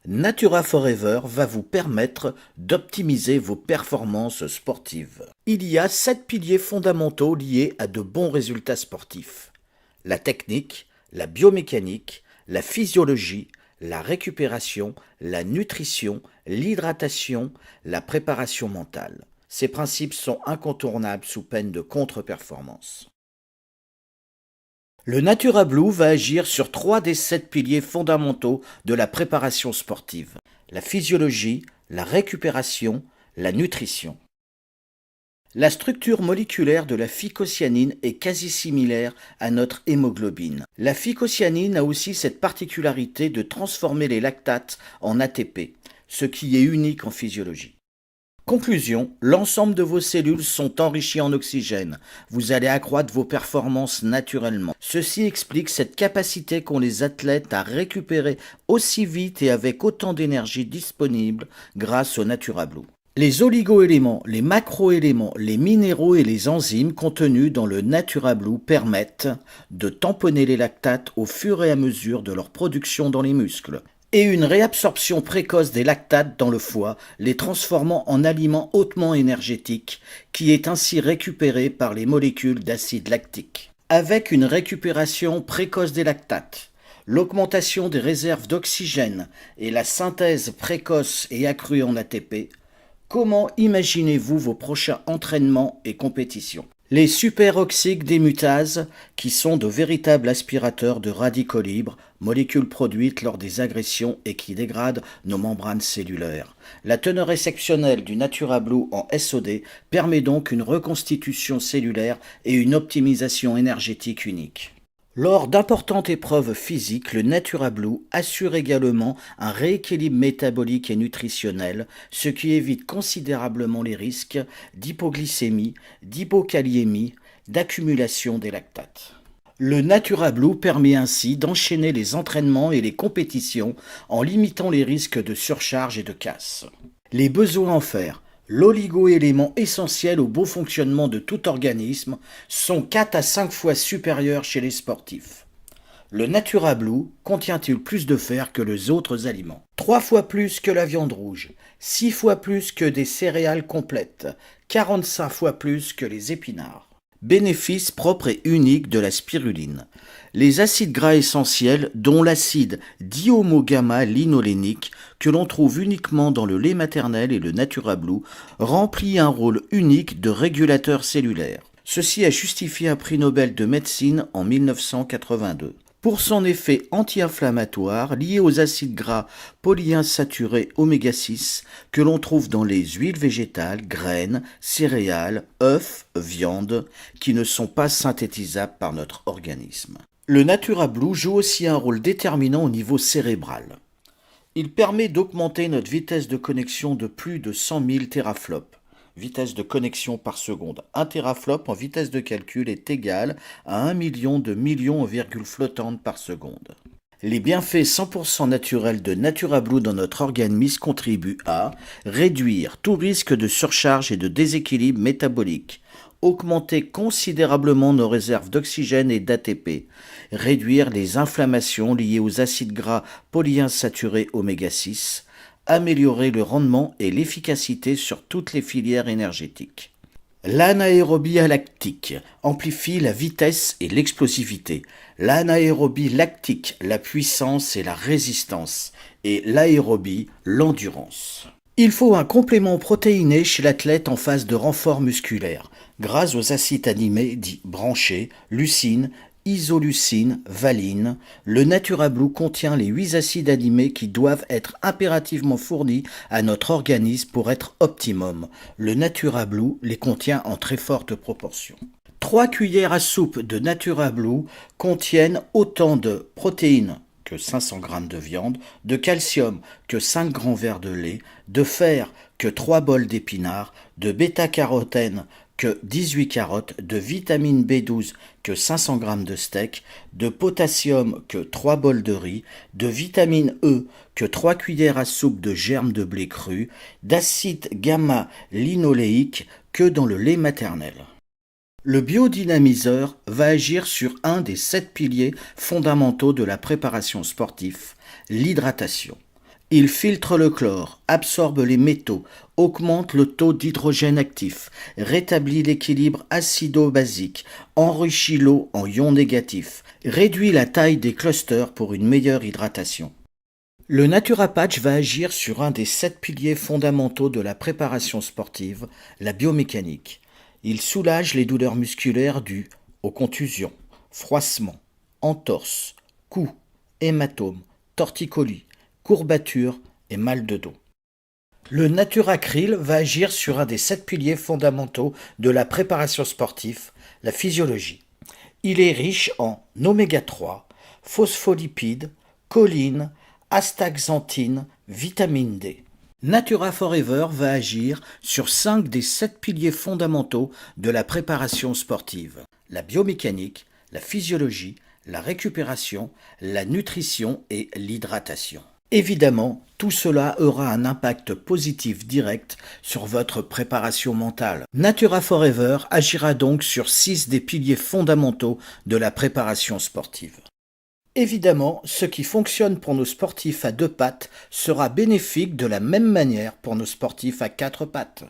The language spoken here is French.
Natura Forever va vous permettre d'optimiser vos performances sportives. Il y a 7 piliers fondamentaux liés à de bons résultats sportifs. La technique, la biomécanique, la physiologie, la récupération, la nutrition, l'hydratation, la préparation mentale. Ces principes sont incontournables sous peine de contre-performance. Le Natura Blue va agir sur 3 des 7 piliers fondamentaux de la préparation sportive. La physiologie, la récupération, la nutrition. La structure moléculaire de la phycocyanine est quasi similaire à notre hémoglobine. La phycocyanine a aussi cette particularité de transformer les lactates en ATP, ce qui est unique en physiologie. Conclusion, l'ensemble de vos cellules sont enrichies en oxygène. Vous allez accroître vos performances naturellement. Ceci explique cette capacité qu'ont les athlètes à récupérer aussi vite et avec autant d'énergie disponible grâce au Natura Blue. Les oligoéléments, les macroéléments, les minéraux et les enzymes contenus dans le Natura Blue permettent de tamponner les lactates au fur et à mesure de leur production dans les muscles. Et une réabsorption précoce des lactates dans le foie, les transformant en aliments hautement énergétiques, qui est ainsi récupéré par les molécules d'acide lactique. Avec une récupération précoce des lactates, l'augmentation des réserves d'oxygène et la synthèse précoce et accrue en ATP, comment imaginez-vous vos prochains entraînements et compétitions ? Les superoxydes démutases, qui sont de véritables aspirateurs de radicaux libres, molécules produites lors des agressions et qui dégradent nos membranes cellulaires. La teneur exceptionnelle du Natura Blue en SOD permet donc une reconstitution cellulaire et une optimisation énergétique unique. Lors d'importantes épreuves physiques, le Natura Blue assure également un rééquilibre métabolique et nutritionnel, ce qui évite considérablement les risques d'hypoglycémie, d'hypokaliémie, d'accumulation des lactates. Le Natura Blue permet ainsi d'enchaîner les entraînements et les compétitions en limitant les risques de surcharge et de casse. Les besoins en fer. L'oligoélément essentiel au bon fonctionnement de tout organisme sont 4 à 5 fois supérieurs chez les sportifs. Le Natura Blue contient-il plus de fer que les autres aliments? 3 fois plus que la viande rouge, 6 fois plus que des céréales complètes, 45 fois plus que les épinards. Bénéfice propre et unique de la spiruline. Les acides gras essentiels, dont l'acide dihomogamma-linolénique, que l'on trouve uniquement dans le lait maternel et le Natura Blue, remplit un rôle unique de régulateur cellulaire. Ceci a justifié un prix Nobel de médecine en 1982. Pour son effet anti-inflammatoire lié aux acides gras polyinsaturés oméga 6 que l'on trouve dans les huiles végétales, graines, céréales, œufs, viande, qui ne sont pas synthétisables par notre organisme. Le Natura Blue joue aussi un rôle déterminant au niveau cérébral. Il permet d'augmenter notre vitesse de connexion de plus de 100 000 teraflops. Vitesse de connexion par seconde. 1 teraflop en vitesse de calcul est égal à 1 million de millions en virgule flottantes par seconde. Les bienfaits 100% naturels de Natura Blue dans notre organisme contribuent à réduire tout risque de surcharge et de déséquilibre métabolique, augmenter considérablement nos réserves d'oxygène et d'ATP, réduire les inflammations liées aux acides gras polyinsaturés oméga 6, améliorer le rendement et l'efficacité sur toutes les filières énergétiques. L'anaérobie lactique amplifie la vitesse et l'explosivité. L'anaérobie lactique, la puissance et la résistance. Et l'aérobie, l'endurance. Il faut un complément protéiné chez l'athlète en phase de renfort musculaire, grâce aux acides aminés dits branchés, leucine, isoleucine, valine. Le Natura Blue contient les 8 acides aminés qui doivent être impérativement fournis à notre organisme pour être optimum. Le Natura Blue les contient en très forte proportion. 3 cuillères à soupe de Natura Blue contiennent autant de protéines que 500 g de viande, de calcium que 5 grands verres de lait, de fer que 3 bols d'épinards, de bêta-carotène que 18 carottes, de vitamine B12 que 500 g de steak, de potassium que 3 bols de riz, de vitamine E que 3 cuillères à soupe de germes de blé cru, d'acide gamma-linoléique que dans le lait maternel. Le biodynamiseur va agir sur un des 7 piliers fondamentaux de la préparation sportive, l'hydratation. Il filtre le chlore, absorbe les métaux, augmente le taux d'hydrogène actif, rétablit l'équilibre acido-basique, enrichit l'eau en ions négatifs, réduit la taille des clusters pour une meilleure hydratation. Le Natura Patch va agir sur un des 7 piliers fondamentaux de la préparation sportive, la biomécanique. Il soulage les douleurs musculaires dues aux contusions, froissements, entorses, coups, hématomes, torticolis, courbatures et mal de dos. Le Naturacryl va agir sur un des 7 piliers fondamentaux de la préparation sportive, la physiologie. Il est riche en oméga 3, phospholipides, choline, astaxanthine, vitamine D. Natura Forever va agir sur 5 des 7 piliers fondamentaux de la préparation sportive, la biomécanique, la physiologie, la récupération, la nutrition et l'hydratation. Évidemment, tout cela aura un impact positif direct sur votre préparation mentale. Natura Forever agira donc sur 6 des piliers fondamentaux de la préparation sportive. Évidemment, ce qui fonctionne pour nos sportifs à 2 pattes sera bénéfique de la même manière pour nos sportifs à 4 pattes.